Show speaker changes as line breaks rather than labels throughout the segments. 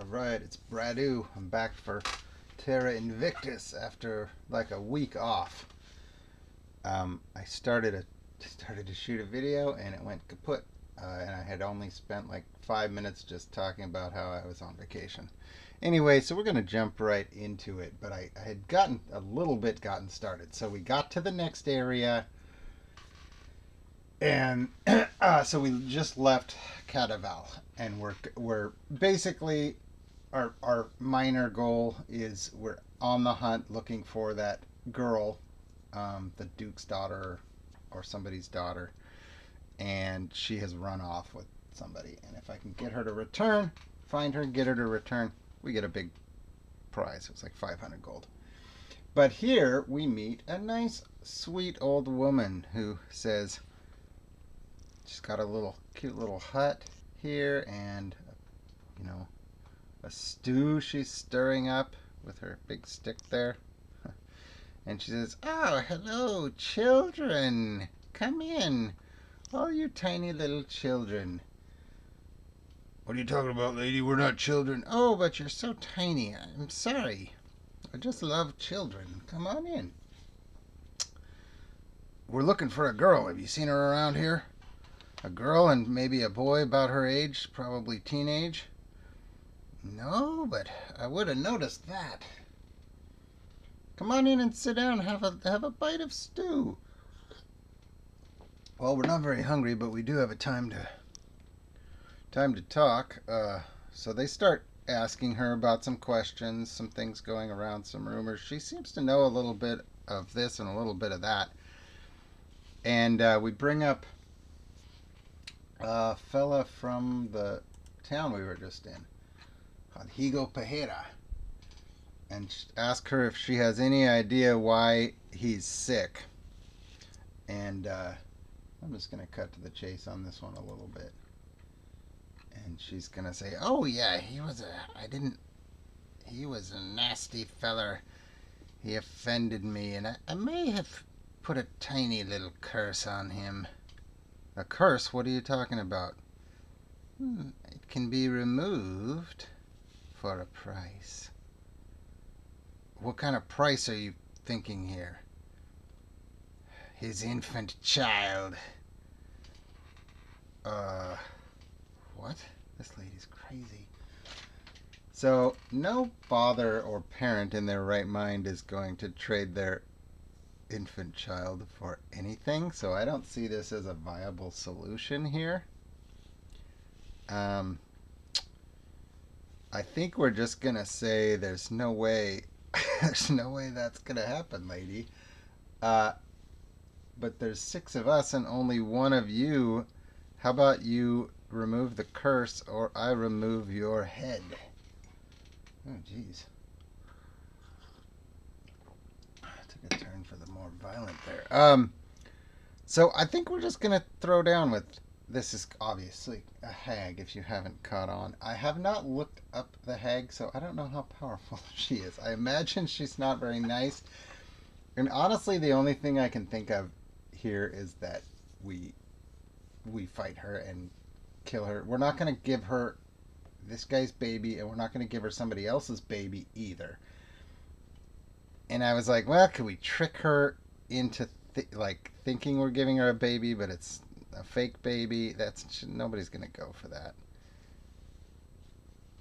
Alright, it's Bradu. I'm back for Terra Invictus after like a week off. I started to shoot a video and it went kaput. And I had only spent like 5 minutes just talking about how I was on vacation. Anyway, so we're going to jump right into it. But I had gotten a little bit gotten started. So we got to the next area. And so we just left Cadaval. And we're basically our minor goal is we're on the hunt looking for that girl, the Duke's daughter or somebody's daughter, and she has run off with somebody. And if I can get her to return, find her, get her to return, we get a big prize. It was like 500 gold. But here we meet a nice, sweet old woman who says she's got a little cute little hut here, and you know, a stew she's stirring up with her big stick there. And she says, "Oh, hello, children. Come in. All you tiny little children." "What are you talking about, lady? We're not children." "Oh, but you're so tiny. I'm sorry. I just love children. Come on in." "We're looking for a girl. Have you seen her around here?" "A girl and maybe a boy about her age, probably teenage." "No, but I would have noticed that." "Come on in and sit down. Have a bite of stew." "Well, we're not very hungry, but we do have a time to talk." So they start asking her about some questions, some things going around, some rumors. She seems to know a little bit of this and a little bit of that. And we bring up a fella from the town we were just in, Higo Pajera, and ask her if she has any idea why he's sick. And I'm just going to cut to the chase on this one a little bit. And she's going to say, "Oh, yeah, he was a nasty feller. He offended me, and I may have put a tiny little curse on him." "A curse? What are you talking about?" "It can be removed for a price." "What kind of price are you thinking here?" "His infant child." What? This lady's crazy. So, no father or parent in their right mind is going to trade their infant child for anything. So, I don't see this as a viable solution here. I think we're just going to say there's no way. There's no way that's going to happen, lady. But there's 6 of us and only one of you. How about you remove the curse or I remove your head? Oh, jeez. Took a turn for the more violent there. So I think we're just going to throw down with, this is obviously a hag if you haven't caught on. I have not looked up the hag, so I don't know how powerful she is. I imagine she's not very nice. And honestly, the only thing I can think of here is that we fight her and kill her. We're not going to give her this guy's baby, and we're not going to give her somebody else's baby either. And I was like, well, could we trick her into thinking we're giving her a baby, but it's a fake baby? Nobody's going to go for that.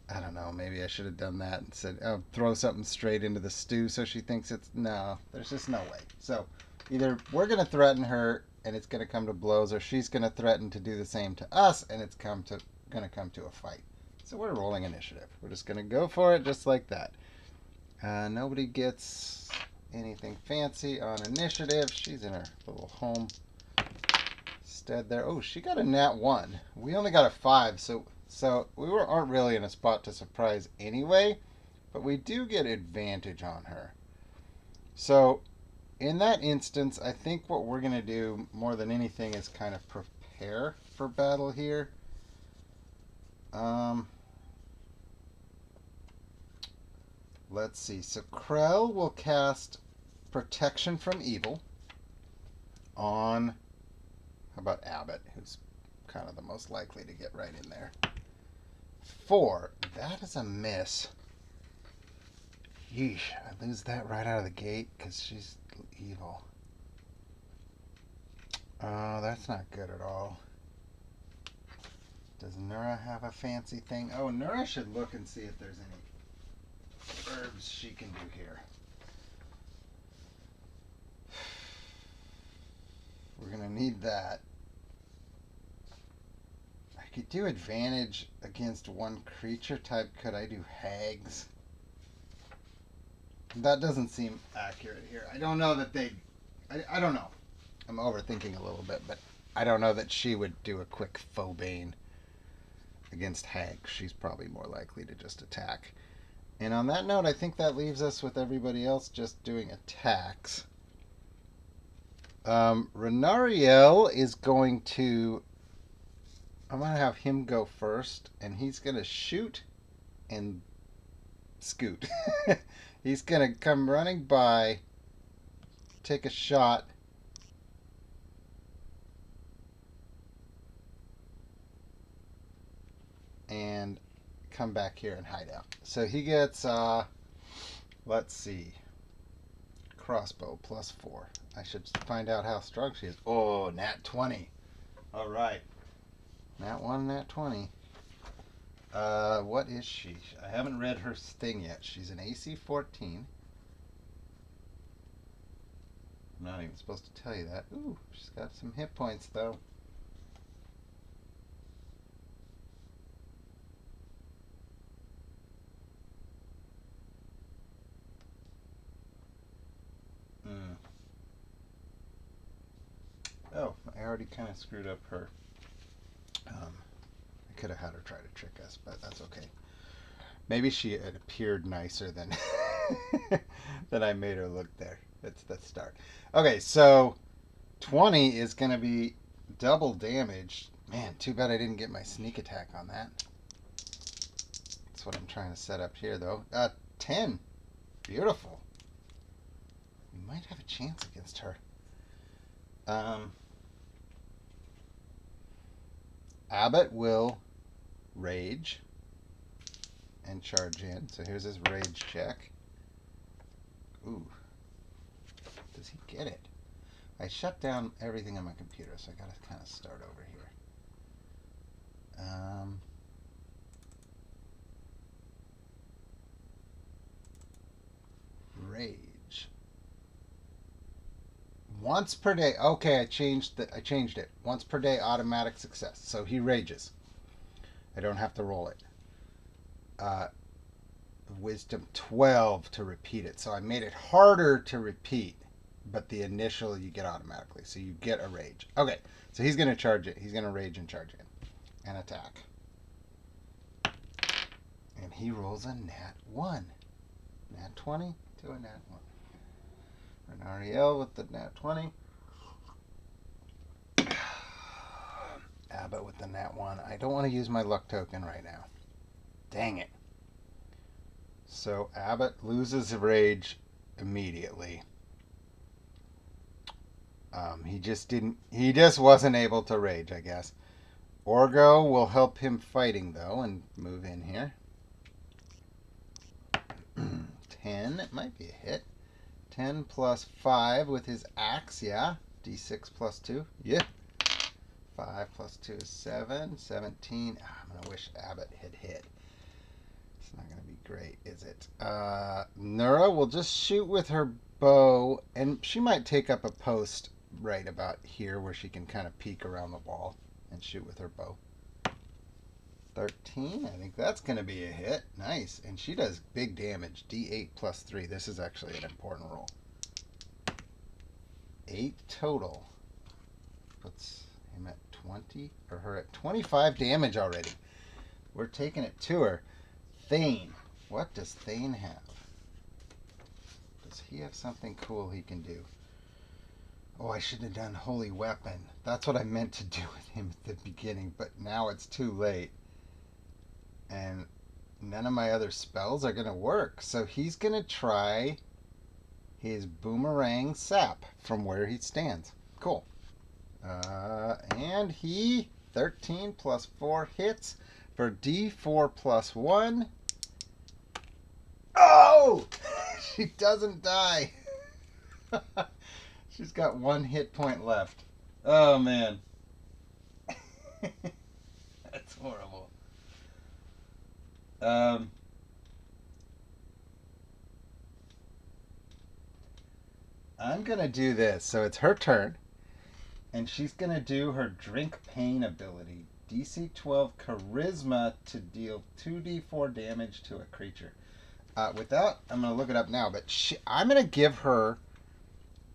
I don't know. Maybe I should have done that and said, "Oh, throw something straight into the stew," so she thinks it's no. There's just no way. So either we're going to threaten her and it's going to come to blows, or she's going to threaten to do the same to us and it's going to come to a fight. So we're rolling initiative. We're just going to go for it just like that. Nobody gets anything fancy on initiative. She's in her little home stead there. Oh, she got a nat 1. We only got a 5, so we aren't really in a spot to surprise anyway, but we do get advantage on her. So in that instance, I think what we're going to do more than anything is kind of prepare for battle here. Let's see. So Krell will cast Protection from Evil on, how about Abbott, who's kind of the most likely to get right in there. 4. that is a miss. Yeesh, I lose that right out of the gate because she's evil. Oh, that's not good at all. Does Nura have a fancy thing? Oh, Nura should look and see if there's any herbs she can do here. We're going to need that. I could do advantage against one creature type. Could I do hags? That doesn't seem accurate here. I don't know that they... I don't know. I'm overthinking a little bit, but I don't know that she would do a quick faux bane against hags. She's probably more likely to just attack. And on that note, I think that leaves us with everybody else just doing attacks. Renariel is going to... I'm going to have him go first, and he's going to shoot and scoot. He's going to come running by, take a shot, and come back here and hide out. So he gets, let's see, crossbow +4. I should find out how strong she is. Oh, nat 20. All right. Nat 1, nat 20. What is she? I haven't read her thing yet. She's an AC 14. I'm not even supposed to tell you that. Ooh, she's got some hit points, though. Oh, I already kind of screwed up her. I could have had her try to trick us, but that's okay. Maybe she had appeared nicer than than I made her look there. That's the start. Okay, so 20 is going to be double damage. Man, too bad I didn't get my sneak attack on that. That's what I'm trying to set up here, though. 10. Beautiful. We might have a chance against her. Abbott will rage and charge in. So here's his rage check. Ooh. Does he get it? I shut down everything on my computer, so I gotta kind of start over here. Rage. Once per day. Okay, I changed it. Once per day, automatic success. So he rages. I don't have to roll it. Wisdom 12 to repeat it. So I made it harder to repeat, but the initial you get automatically. So you get a rage. Okay, so he's going to charge it. He's going to rage and charge in and attack. And he rolls a nat 1. Nat 20 to a nat 1. Renariel with the nat 20. Abbott with the nat 1. I don't want to use my luck token right now. Dang it. So Abbott loses rage immediately. He just wasn't able to rage, I guess. Orgo will help him fighting, though, and move in here. 10, it might be a hit. 10 plus 5 with his axe, yeah. D6 plus 2, yeah. 5 plus 2 is 7. 17. I'm going to wish Abbott had hit. It's not going to be great, is it? Nura will just shoot with her bow, and she might take up a post right about here where she can kind of peek around the wall and shoot with her bow. 13. I think that's going to be a hit. Nice. And she does big damage. D8 plus 3. This is actually an important roll. 8 total. Puts him at 20, or her at 25 damage already. We're taking it to her. Thane. What does Thane have? Does he have something cool he can do? Oh, I should have done Holy Weapon. That's what I meant to do with him at the beginning, but now it's too late. And none of my other spells are going to work. So he's going to try his Boomerang Sap from where he stands. Cool. And he, 13 plus 4 hits. for D4 plus 1. Oh! She doesn't die. She's got 1 hit point left. Oh, man. That's horrible. I'm going to do this. So it's her turn. And she's going to do her Drink Pain ability. DC 12 Charisma to deal 2d4 damage to a creature. With that, I'm going to look it up now. But I'm going to give her,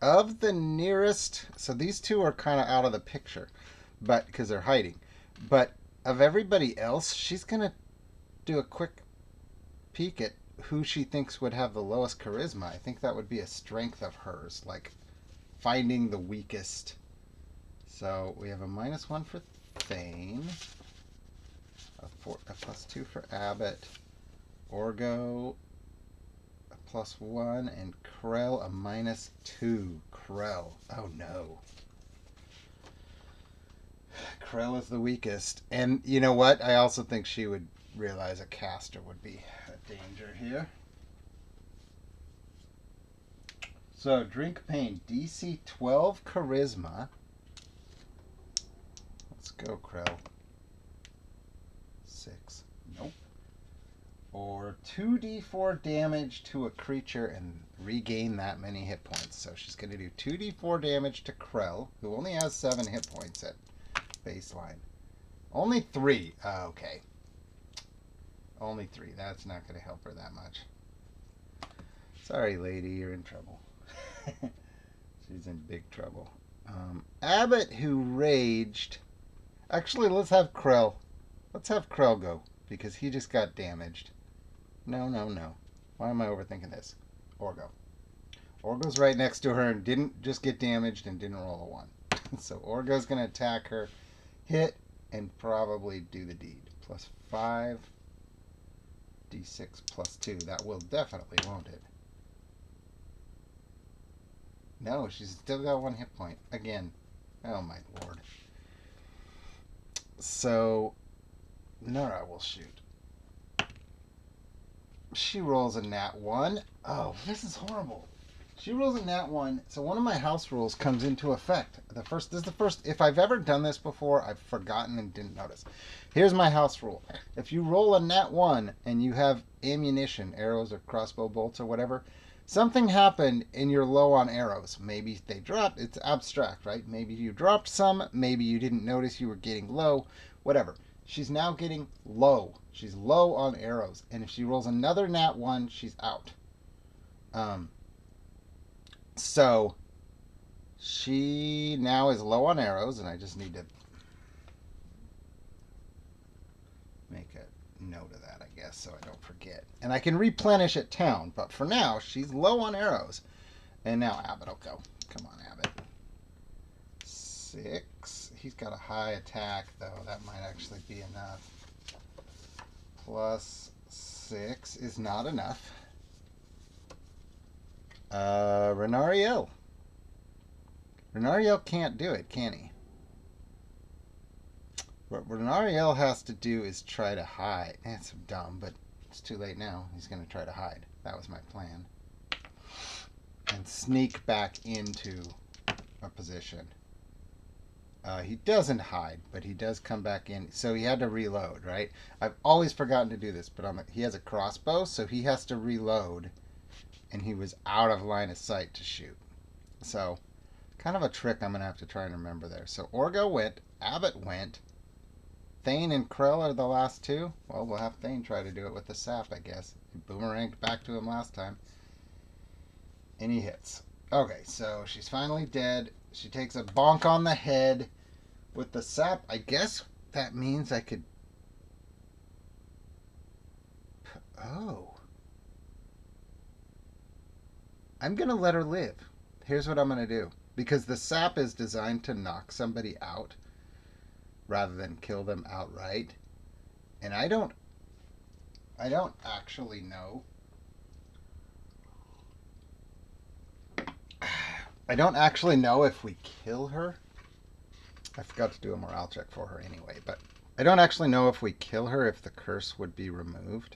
of the nearest... So these two are kind of out of the picture, but because they're hiding. But of everybody else, she's going to do a quick peek at who she thinks would have the lowest charisma. I think that would be a strength of hers, like finding the weakest. So we have a -1 for Thane, a +2 for Abbott, Orgo a +1, and Krell a -2. Krell. Oh no. Krell is the weakest. And you know what? I also think she would realize a caster would be a danger here. So, Drink Pain, DC 12 Charisma. Let's go, Krell. 6. Nope. Or 2d4 damage to a creature and regain that many hit points. So she's going to do 2d4 damage to Krell, who only has 7 hit points at baseline. Only 3. Okay. Only 3. That's not going to help her that much. Sorry, lady, you're in trouble. She's in big trouble. Abbott, who raged... Actually, let's have Krell. Let's have Krell go, because he just got damaged. No. Why am I overthinking this? Orgo. Orgo's right next to her and didn't just get damaged and didn't roll a 1. So Orgo's going to attack her, hit, and probably do the deed. +5, D6 +2. That will definitely, won't it? No, she's still got 1 hit point. Again. Oh my lord. So, Nora will shoot. She rolls a nat 1. Oh, this is horrible. She rolls a nat 1, so one of my house rules comes into effect. This is the first, if I've ever done this before, I've forgotten and didn't notice. Here's my house rule. If you roll a nat 1 and you have ammunition, arrows or crossbow bolts or whatever, something happened and you're low on arrows. Maybe they dropped. It's abstract, right? Maybe you dropped some. Maybe you didn't notice you were getting low. Whatever. She's now getting low. She's low on arrows. And if she rolls another nat 1, she's out. So she now is low on arrows, and I just need to make a note of that, I guess, so I don't forget. And I can replenish at town, but for now, she's low on arrows. And now Abbott will go. Come on, Abbott. 6. He's got a high attack, though. That might actually be enough. +6 is not enough. Renariel. Renariel can't do it, can he? What Renariel has to do is try to hide. That's dumb, but it's too late now. He's going to try to hide. That was my plan. And sneak back into a position. He doesn't hide, but he does come back in. So he had to reload, right? I've always forgotten to do this, but he has a crossbow, so he has to reload. And he was out of line of sight to shoot. So, kind of a trick I'm going to have to try and remember there. So, Orgo went. Abbott went. Thane and Krell are the last two. Well, we'll have Thane try to do it with the sap, I guess. He boomeranged back to him last time. And he hits. Okay, so she's finally dead. She takes a bonk on the head with the sap. I guess that means I could... Oh. I'm going to let her live. Here's what I'm going to do. Because the sap is designed to knock somebody out rather than kill them outright. And I don't actually know. I don't actually know if we kill her. I forgot to do a morale check for her anyway, but I don't actually know if we kill her if the curse would be removed.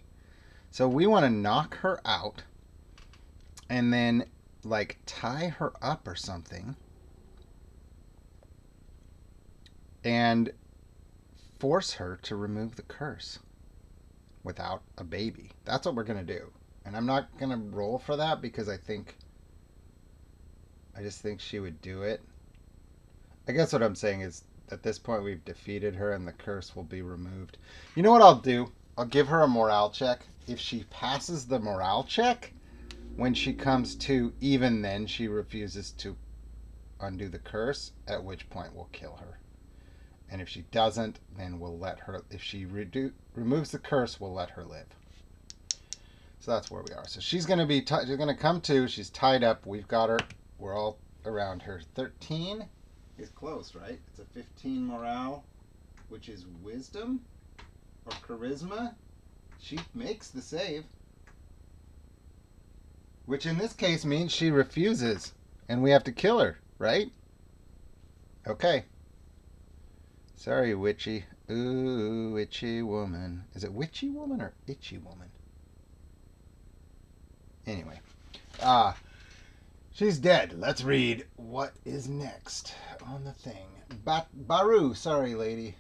So we want to knock her out and then like tie her up or something and force her to remove the curse without a baby. That's what we're going to do. And I'm not going to roll for that because I just think she would do it. I guess what I'm saying is at this point we've defeated her and the curse will be removed. You know what I'll do? I'll give her a morale check. If she passes the morale check, when she comes to, even then she refuses to undo the curse, at which point we'll kill her. And if she doesn't, then we'll let her, if she removes the curse, we'll let her live. So that's where we are. So she's going to be, she's going to come to, she's tied up, we've got her, we're all around her. 13 is close, right? It's a 15 morale, which is wisdom or charisma. She makes the save, which in this case means she refuses and we have to kill her, right? Okay. Sorry, witchy. Ooh, witchy woman. Is it witchy woman or itchy woman? Anyway. She's dead. Let's read what is next on the thing. Baru, sorry, lady.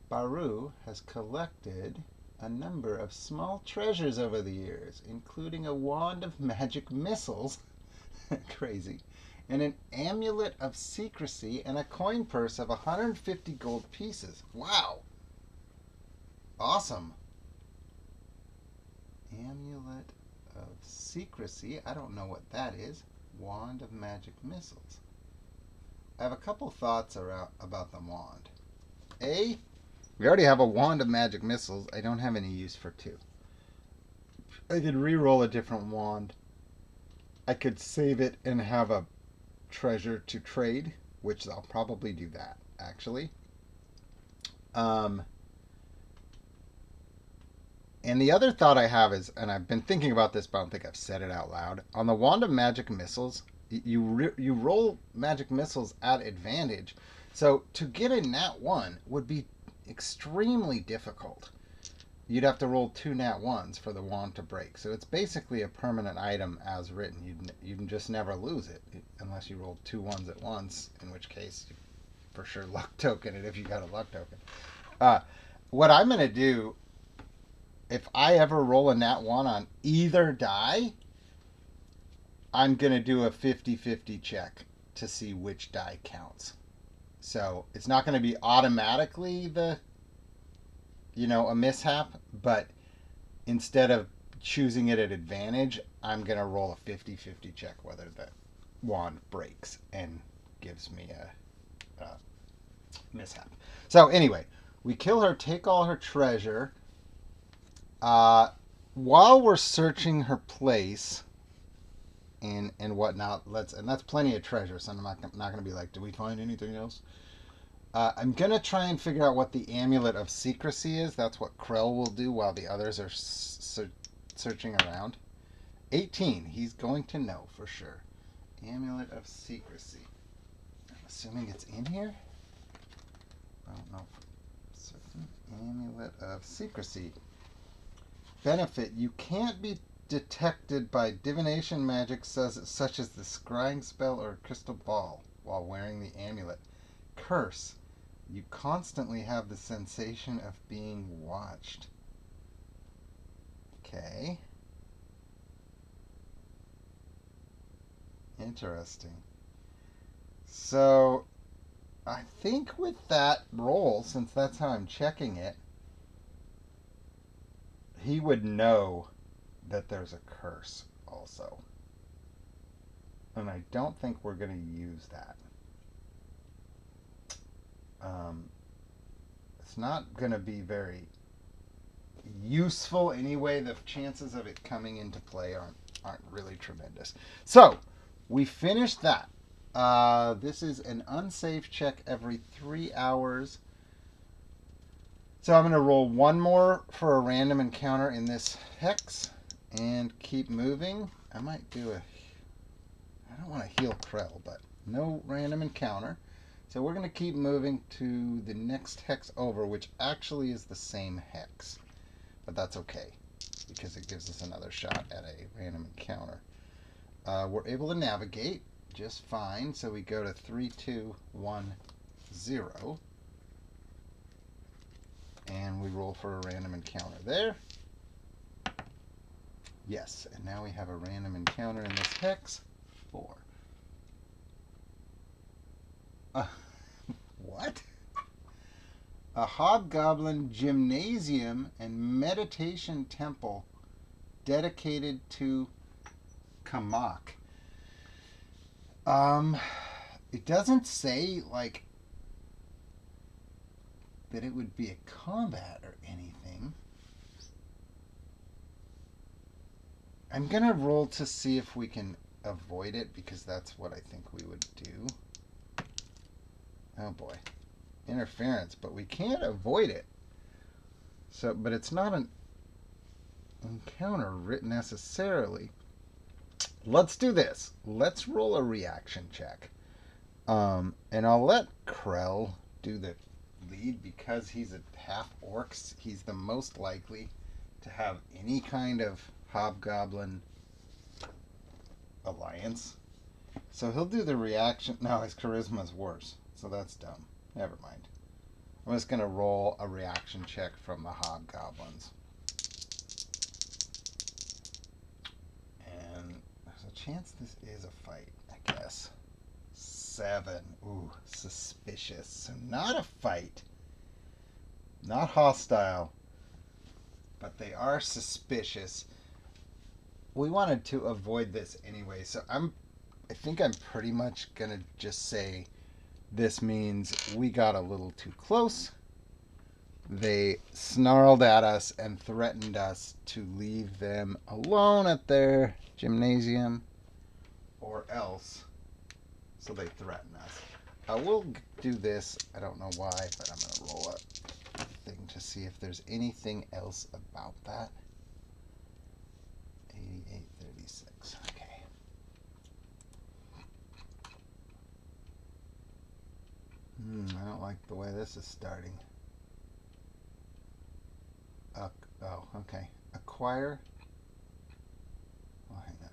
Baru has collected a number of small treasures over the years, including a wand of magic missiles. Crazy. And an amulet of secrecy and a coin purse of 150 gold pieces. Wow. Awesome. Amulet of secrecy. I don't know what that is. Wand of magic missiles. I have a couple thoughts about the wand. A, we already have a wand of magic missiles. I don't have any use for 2. I could re-roll a different wand. I could save it and have a treasure to trade, which I'll probably do that, actually. And the other thought I have is, and I've been thinking about this, but I don't think I've said it out loud. On the Wand of Magic Missiles, you roll magic missiles at advantage. So to get a nat 1 would be extremely difficult. You'd have to roll 2 nat 1s for the wand to break. So it's basically a permanent item as written. You'd just never lose it unless you rolled 2 1s at once, in which case you for sure luck token it if you got a luck token. What I'm going to do, if I ever roll a nat 1 on either die, I'm going to do a 50-50 check to see which die counts. So it's not going to be automatically a mishap, but instead of choosing it at advantage, I'm going to roll a 50-50 check whether the wand breaks and gives me a mishap. So anyway, we kill her, take all her treasure. While we're searching her place and whatnot, and that's plenty of treasure, so I'm not going to be like, did we find anything else? I'm going to try and figure out what the Amulet of Secrecy is. That's what Krell will do while the others are searching around. 18. He's going to know for sure. Amulet of Secrecy. I'm assuming it's in here? I don't know. Certain Amulet of Secrecy. Benefit. You can't be detected by divination magic such as the scrying spell or crystal ball while wearing the amulet. Curse. You constantly have the sensation of being watched. Okay. Interesting. So, I think with that roll, since that's how I'm checking it, he would know that there's a curse also. And I don't think we're going to use that. It's not going to be very useful anyway. The chances of it coming into play aren't really tremendous. So, we finished that. This is an unsafe check every 3 hours. So I'm going to roll one more for a random encounter in this hex and keep moving. I might do I don't want to heal Krell, but no random encounter. So we're going to keep moving to the next hex over, which actually is the same hex. But that's okay, because it gives us another shot at a random encounter. We're able to navigate just fine, so we go to 3, 2, 1, 0. And we roll for a random encounter there. Yes, and now we have a random encounter in this hex. 4. What? A hobgoblin gymnasium and meditation temple dedicated to Kamak. It doesn't say, like, that it would be a combat or anything. I'm going to roll to see if we can avoid it, because that's what I think we would do. Oh boy. Interference, but we can't avoid it. So, but it's not an encounter written necessarily. Let's do this. Let's roll a reaction check. And I'll let Krell do the lead, because he's a half orc. He's the most likely to have any kind of hobgoblin alliance. So he'll do the reaction. No, his charisma's worse, so that's dumb. Never mind. I'm just going to roll a reaction check from the hobgoblins. And there's a chance this is a fight, I guess. 7. Ooh, suspicious. So not a fight. Not hostile. But they are suspicious. We wanted to avoid this anyway, so I think I'm pretty much going to just say this means we got a little too close. They snarled at us and threatened us to leave them alone at their gymnasium, or else. So they threaten us. I will do this. I don't know why, but I'm going to roll a thing to see if there's anything else about that. 8836. Okay. I don't like the way this is starting. Oh, okay. Acquire. Oh, hang on.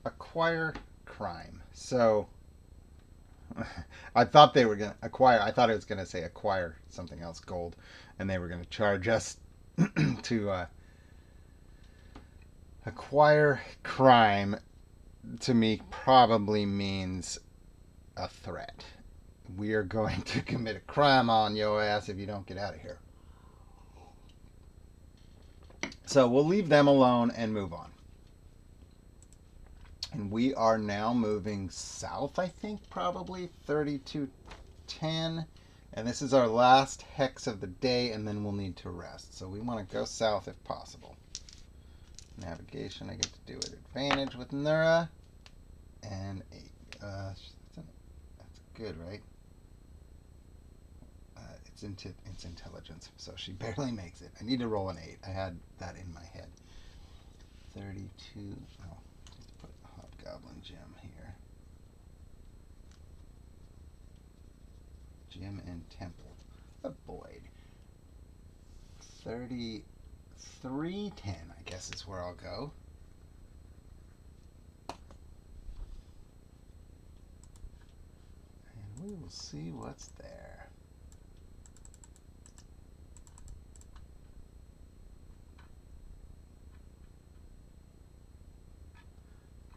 Acquire crime. So I thought they were going to acquire. I thought it was going to say acquire something else, gold, and they were going to charge us to acquire crime. To me, probably means a threat. We are going to commit a crime on your ass if you don't get out of here. So we'll leave them alone and move on. And we are now moving south, I think, probably 3210. And this is our last hex of the day, and then we'll need to rest. So we want to go south if possible. Navigation, I get to do it advantage with Nura. And 8. That's good, right? It's intelligence, so she barely makes it. I need to roll an 8. I had that in my head. 32. Oh, let's put a hobgoblin gem here. Gem and temple. Avoid. 3310, I guess is where I'll go. And we will see what's there.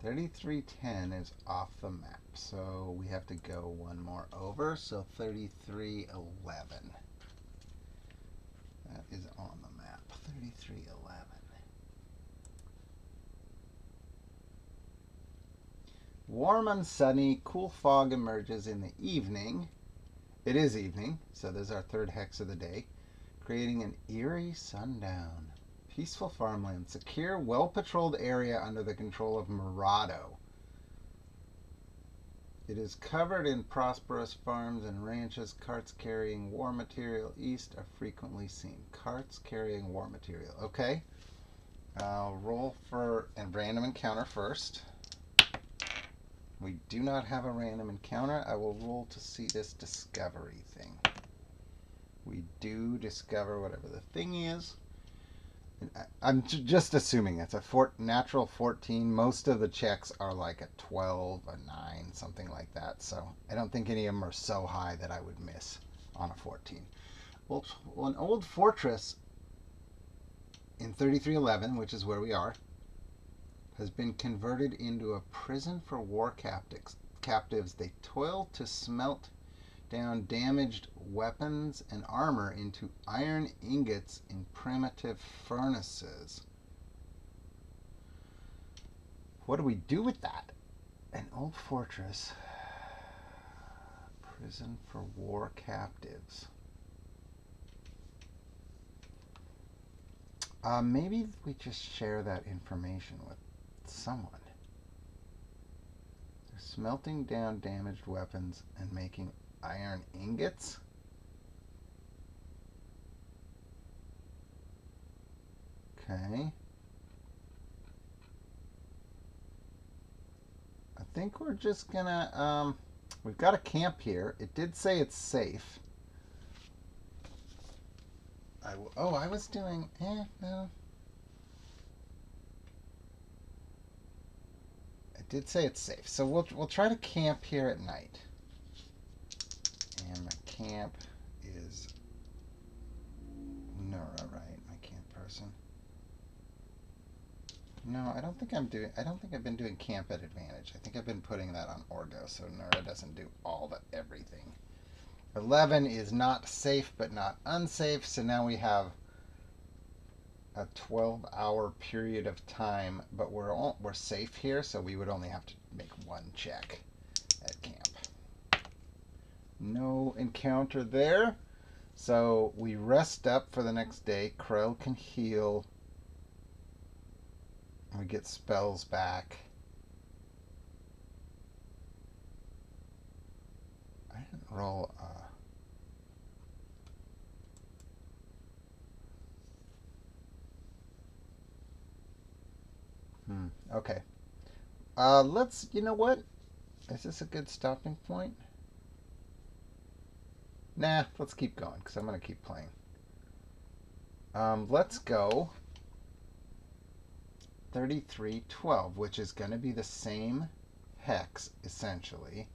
3310 is off the map, so we have to go one more over, so 3311. That is on the map, 3311. Warm and sunny, cool fog emerges in the evening. It is evening, so there's our third hex of the day, creating an eerie sundown. Peaceful farmland, secure, well-patrolled area under the control of Murado. It is covered in prosperous farms and ranches. Carts carrying war material east are frequently seen. Carts carrying war material. Okay. I'll roll for a random encounter first. We do not have a random encounter. I will roll to see this discovery thing. We do discover whatever the thing is. I'm just assuming it's a natural 14. Most of the checks are like a 12, a 9, something like that. So I don't think any of them are so high that I would miss on a 14. Well, an old fortress in 3311, which is where we are, has been converted into a prison for war captives. They toil to smelt down damaged weapons and armor into iron ingots in primitive furnaces. What do we do with that? An old fortress. Prison for war captives. Maybe we just share that information with someone. They're smelting down damaged weapons and making iron ingots? Okay. I think we're just gonna, we've got a camp here. It did say it's safe. I was doing, no. It did say it's safe. So we'll try to camp here at night. And my camp is Nora, right? My camp person. No, I don't think I've been doing camp at advantage. I think I've been putting that on Orgo, so Nora doesn't do everything. 11 is not safe but not unsafe, so now we have a 12-hour period of time, but we're safe here, so we would only have to make one check at camp. No encounter there, so we rest up for the next day. Krell can heal. We get spells back. I didn't roll. Okay. You know what? Is this a good stopping point? Nah, let's keep going, because I'm going to keep playing. Let's go 3312, which is going to be the same hex, essentially.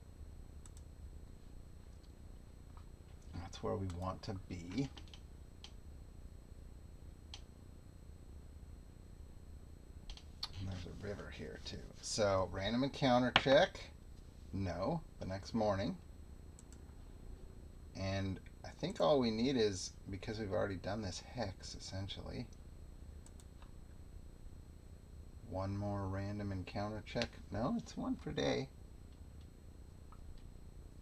That's where we want to be. And there's a river here, too. So, random encounter check. No, the next morning. And I think all we need is, because we've already done this hex, essentially, one more random encounter check. No, it's one per day.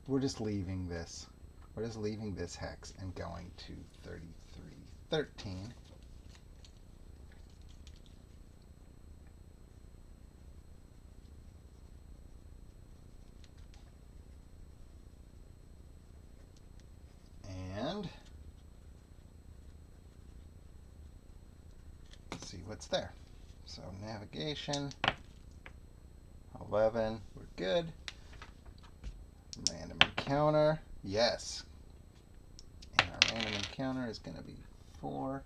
We're just leaving this. We're just leaving this hex and going to 3313. And let's see what's there. So navigation, 11, we're good. Random encounter, yes. And our random encounter is going to be 4.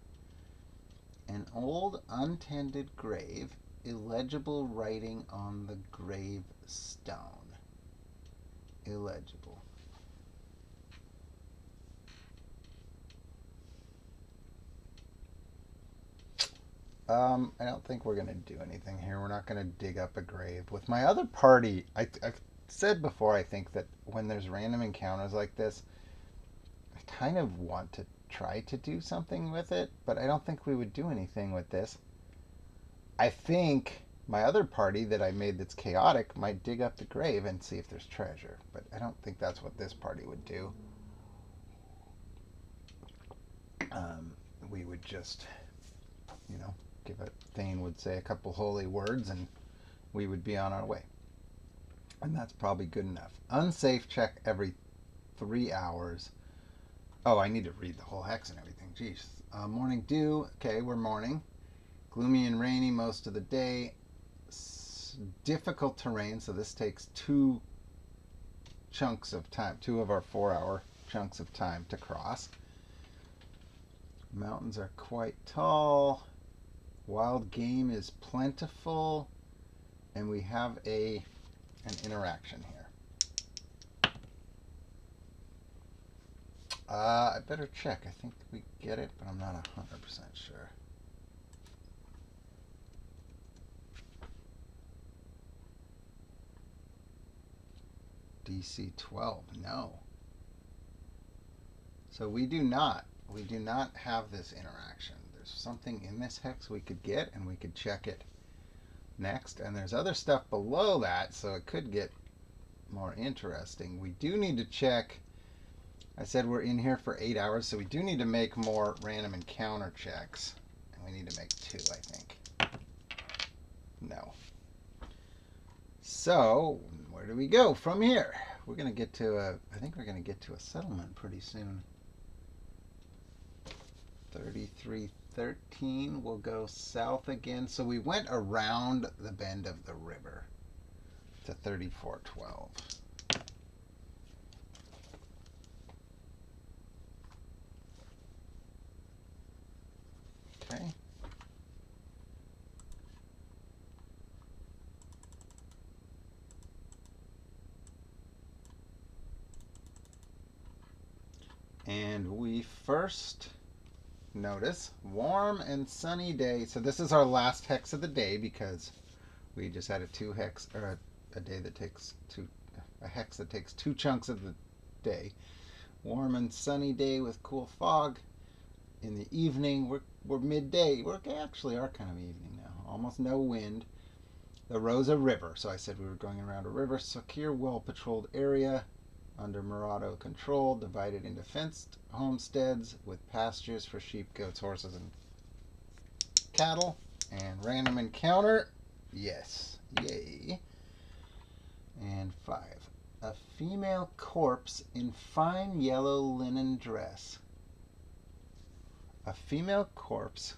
An old untended grave, illegible writing on the grave stone. Illegible. I don't think we're going to do anything here. We're not going to dig up a grave. With my other party, I've said before, I think that when there's random encounters like this, I kind of want to try to do something with it, but I don't think we would do anything with this. I think my other party that I made that's chaotic might dig up the grave and see if there's treasure, but I don't think that's what this party would do. We would just, Thane would say a couple holy words and we would be on our way. And that's probably good enough. Unsafe check every 3 hours. Oh, I need to read the whole hex and everything. Jeez. Morning dew. Okay, we're morning. Gloomy and rainy most of the day. It's difficult terrain, so this takes 2 chunks of time, 2 of our 4-hour chunks of time to cross. Mountains are quite tall. Wild game is plentiful, and we have an interaction here. I better check. I think we get it, but I'm not 100% sure. DC 12, no. So we do not have this interaction. There's something in this hex we could get, and we could check it next. And there's other stuff below that, so it could get more interesting. We do need to check. I said we're in here for 8 hours, so we do need to make more random encounter checks. And we need to make 2, I think. No. So, where do we go from here? We're going to get to I think we're going to get to a settlement pretty soon. 3313 will go south again. So we went around the bend of the river to 3412. Okay. And we first notice warm and sunny day. So this is our last hex of the day because we just had a hex that takes 2 chunks of the day. Warm and sunny day with cool fog. In the evening, we're midday. We actually are kind of evening now. Almost no wind. The Rosa River. So I said we were going around a river. Secure, well-patrolled area under Murado control, divided into fenced homesteads with pastures for sheep, goats, horses, and cattle. And random encounter. Yes. Yay. And 5. A female corpse in fine yellow linen dress. A female corpse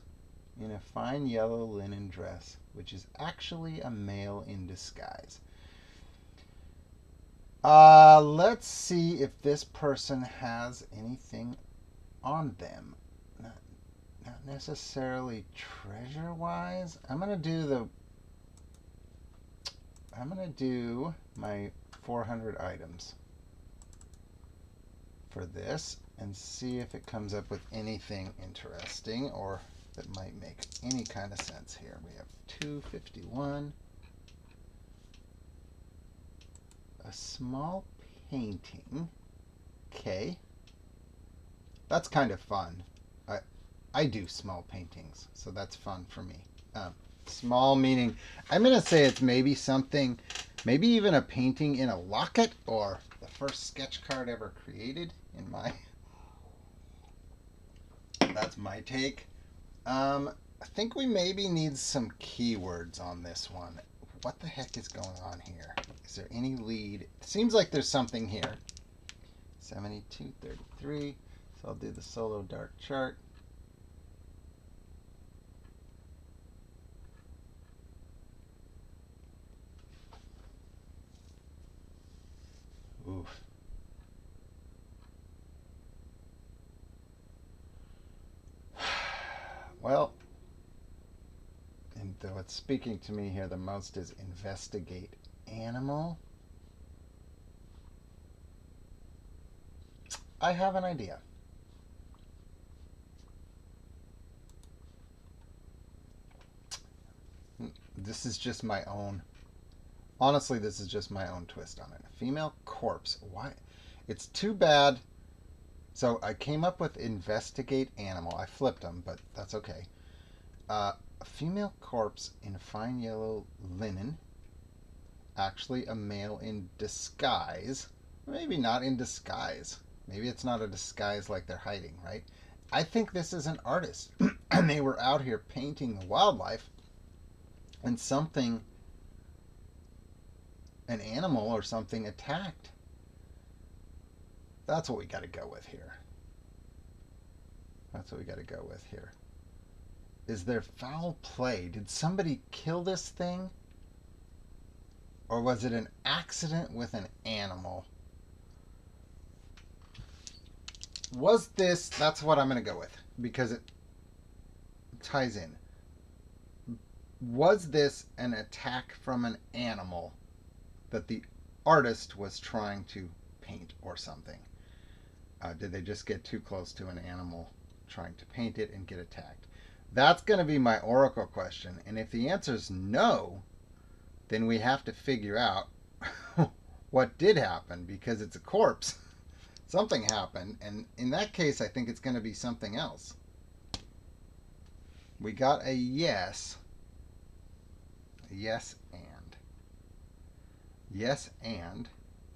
in a fine yellow linen dress, which is actually a male in disguise. Let's see if this person has anything on them. Not necessarily treasure-wise. I'm gonna do my 400 items for this and see if it comes up with anything interesting or that might make any kind of sense here. We have 251. A small painting. Okay. That's kind of fun. I do small paintings, so that's fun for me. Small meaning, I'm going to say it's maybe something, maybe even a painting in a locket or the first sketch card ever created in my... That's my take. I think we maybe need some keywords on this one. What the heck is going on here? Is there any lead? It seems like there's something here. 7233. So I'll do the solo dark chart. Oof. Well, and what's speaking to me here the most is investigate animal. I have an idea. This is just my own. Honestly, this is just my own twist on it. A female corpse. Why? It's too bad. So I came up with investigate animal. I flipped them, but that's okay. A female corpse in fine yellow linen. Actually, a male in disguise. Maybe not in disguise. Maybe it's not a disguise like they're hiding, right? I think this is an artist. And they were out here painting the wildlife. And something, an animal or something attacked. That's what we got to go with here. That's what we got to go with here. Is there foul play? Did somebody kill this thing? Or was it an accident with an animal? Was this... That's what I'm going to go with, because it ties in. Was this an attack from an animal that the artist was trying to paint or something? Did they just get too close to an animal trying to paint it and get attacked? That's going to be my oracle question. And if the answer is no, then we have to figure out what did happen, because it's a corpse. Something happened. And in that case, I think it's going to be something else. We got a yes. A yes and. Yes and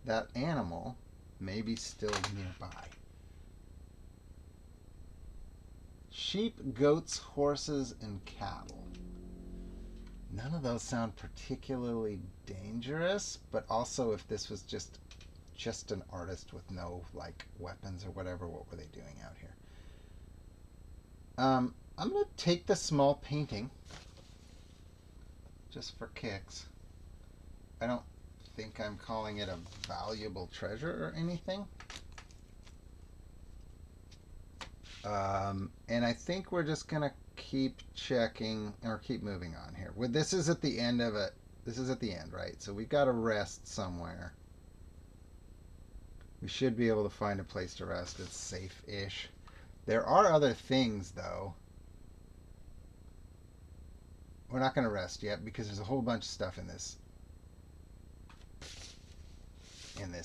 that animal may be still nearby. Sheep, goats, horses, and cattle. None of those sound particularly dangerous, but also if this was just an artist with no like weapons or whatever, what were they doing out here? I'm going to take the small painting just for kicks. I don't think I'm calling it a valuable treasure or anything. And I think we're just going to keep checking or keep moving on here. This is at the end of it. This is at the end, right? So we've got to rest somewhere. We should be able to find a place to rest. It's safe-ish. There are other things, though. We're not going to rest yet because there's a whole bunch of stuff in this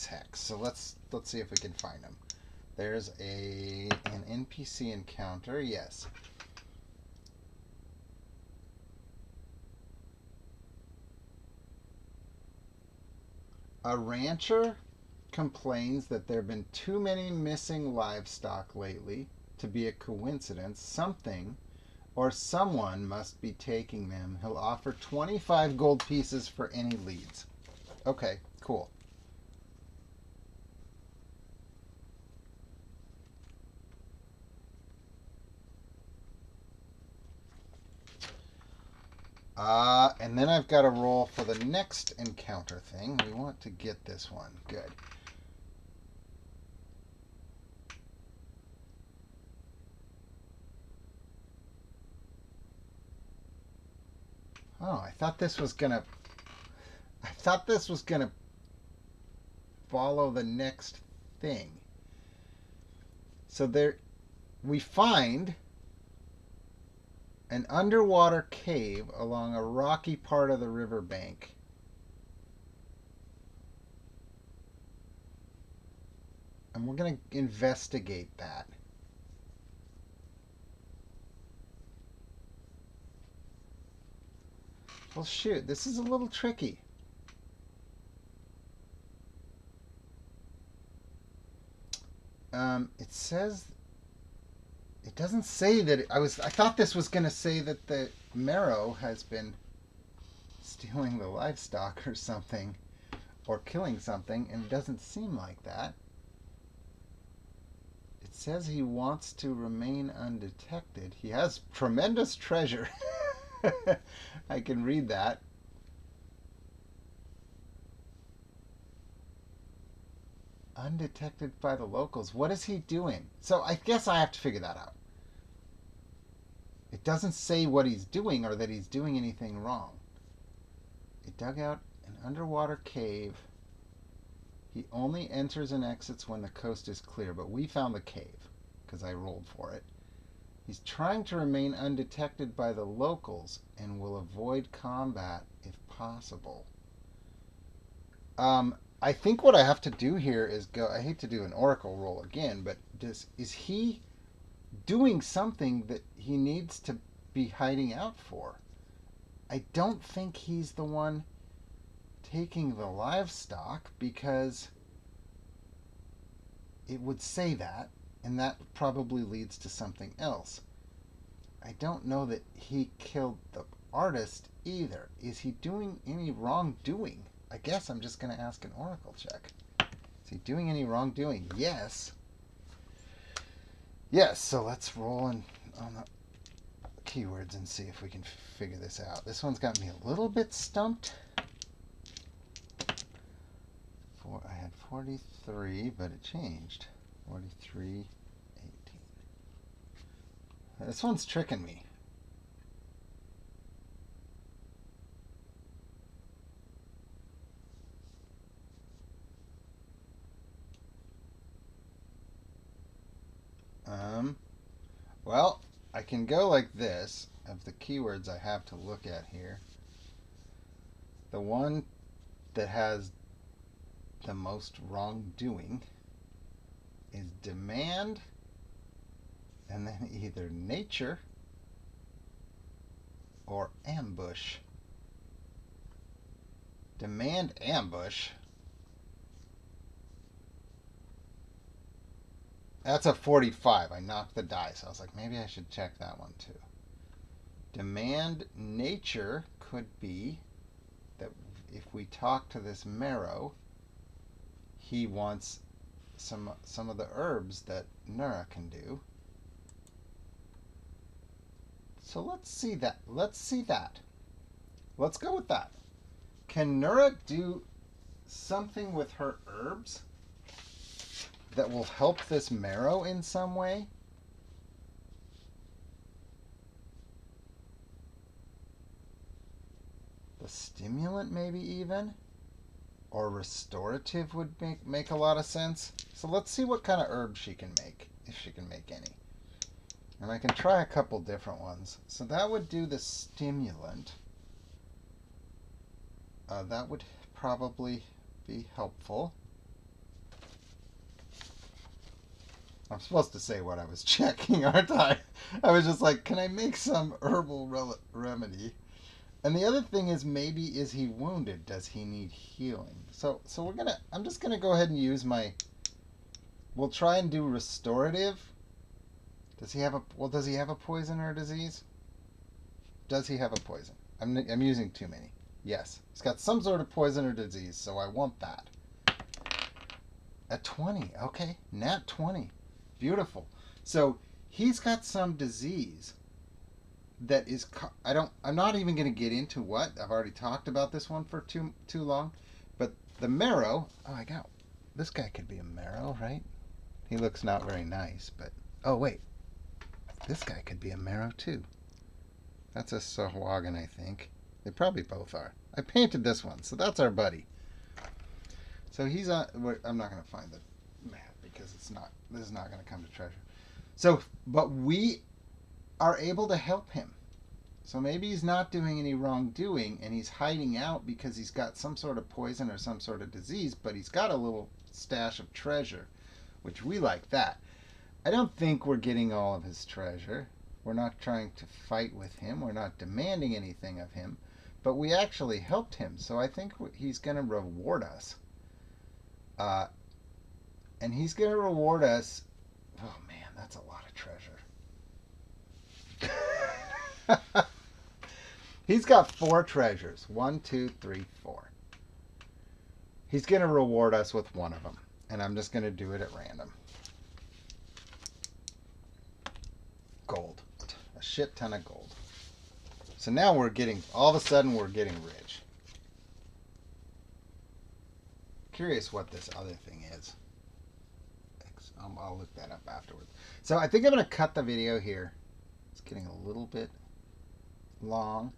hex. So let's see if we can find them. There's an NPC encounter. Yes. A rancher complains that there have been too many missing livestock lately to be a coincidence. Something or someone must be taking them. He'll offer 25 gold pieces for any leads. Okay, cool. And then I've got to roll for the next encounter thing. We want to get this one. Good. Oh, I thought this was gonna follow the next thing. So there we find an underwater cave along a rocky part of the riverbank. And we're going to investigate that. Well, shoot, this is a little tricky. It says... It doesn't say that... I thought this was going to say that the marrow has been stealing the livestock or something, or killing something, and it doesn't seem like that. It says he wants to remain undetected. He has tremendous treasure. I can read that. Undetected by the locals. What is he doing? So I guess I have to figure that out. It doesn't say what he's doing or that he's doing anything wrong. It dug out an underwater cave. He only enters and exits when the coast is clear, but we found the cave because I rolled for it. He's trying to remain undetected by the locals and will avoid combat if possible. I think what I have to do here is go... I hate to do an oracle roll again, but is he doing something that he needs to be hiding out for? I don't think he's the one taking the livestock, because it would say that, and that probably leads to something else. I don't know that he killed the artist either. Is he doing any wrongdoing? I guess I'm just going to ask an oracle check. Is he doing any wrongdoing? Yes. Yes, so let's roll on the keywords and see if we can figure this out. This one's got me a little bit stumped. I had 43, but it changed. 43, 18. This one's tricking me. Well, I can go like this of the keywords I have to look at here. The one that has the most wrongdoing is demand, and then either nature or ambush. Demand ambush. That's a 45. I knocked the dice. I was like, maybe I should check that one too. Demand nature could be that if we talk to this marrow, he wants some of the herbs that Nura can do. So let's see that. Let's go with that. Can Nura do something with her herbs that will help this marrow in some way? The stimulant maybe even? Or restorative would make a lot of sense. So let's see what kind of herbs she can make, if she can make any. And I can try a couple different ones. So that would do the stimulant. That would probably be helpful. I'm supposed to say what I was checking, aren't I? I was just like, can I make some herbal remedy? And the other thing is, maybe is he wounded? Does he need healing? So I'm just gonna go ahead and use my. We'll try and do restorative. Does he have a poison or a disease? Does he have a poison? I'm using too many. Yes, he's got some sort of poison or disease, so I want that. At 20, okay, nat 20, beautiful. So he's got some disease that is. I'm not even going to get into what. I've already talked about this one for too long. But the marrow. Oh, this guy could be a marrow, right? He looks not very nice, but oh wait, this guy could be a marrow too. That's a Sahuagin, I think. They probably both are. I painted this one, so that's our buddy. So he's on. I'm not going to find the map because this is not going to come to treasure. So, but we are able to help him. So maybe he's not doing any wrongdoing and he's hiding out because he's got some sort of poison or some sort of disease, but he's got a little stash of treasure, which we like that. I don't think we're getting all of his treasure. We're not trying to fight with him. We're not demanding anything of him, but we actually helped him. So I think he's going to reward us. And he's going to reward us. Oh man, that's a lot of treasure. He's got 4 treasures. 1, 2, 3, 4. He's going to reward us with one of them. And I'm just going to do it at random. Gold. A shit ton of gold. So now all of a sudden we're getting rich. Curious what this other thing is. I'll look that up afterwards. So I think I'm going to cut the video here. It's getting a little bit long.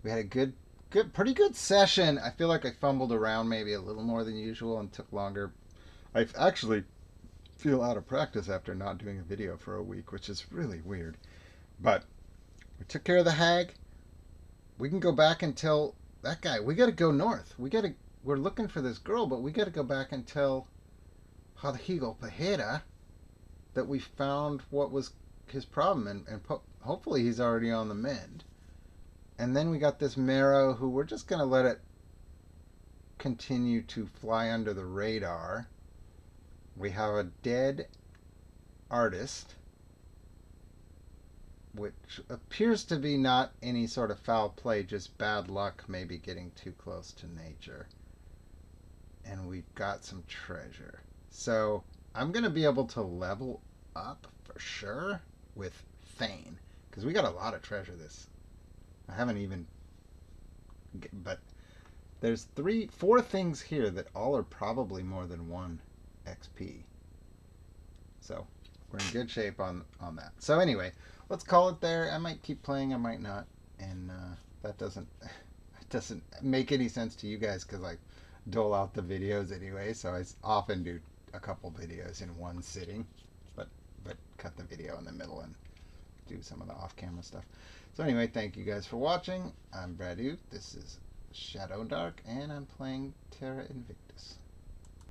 We had a pretty good session. I feel like I fumbled around maybe a little more than usual and took longer. I actually feel out of practice after not doing a video for a week, which is really weird. But we took care of the hag. We can go back and tell that guy. We got to go north. We're looking for this girl, but we got to go back and tell Hadhigo Pajeda that we found what was his problem, and hopefully he's already on the mend. And then we got this marrow who we're just going to let it continue to fly under the radar. We have a dead artist, which appears to be not any sort of foul play, just bad luck, maybe getting too close to nature. And we've got some treasure. So I'm going to be able to level up for sure with Thane, because we got a lot of treasure I haven't even, but There's four things here that all are probably more than 1 XP. So we're in good shape on that. So anyway, let's call it there. I might keep playing, I might not, and that doesn't make any sense to you guys because I dole out the videos anyway. So I often do a couple videos in one sitting, but cut the video in the middle and do some of the off-camera stuff. So anyway, thank you guys for watching. I'm Brad Uth. This is Shadowdark, and I'm playing Terra Invictus.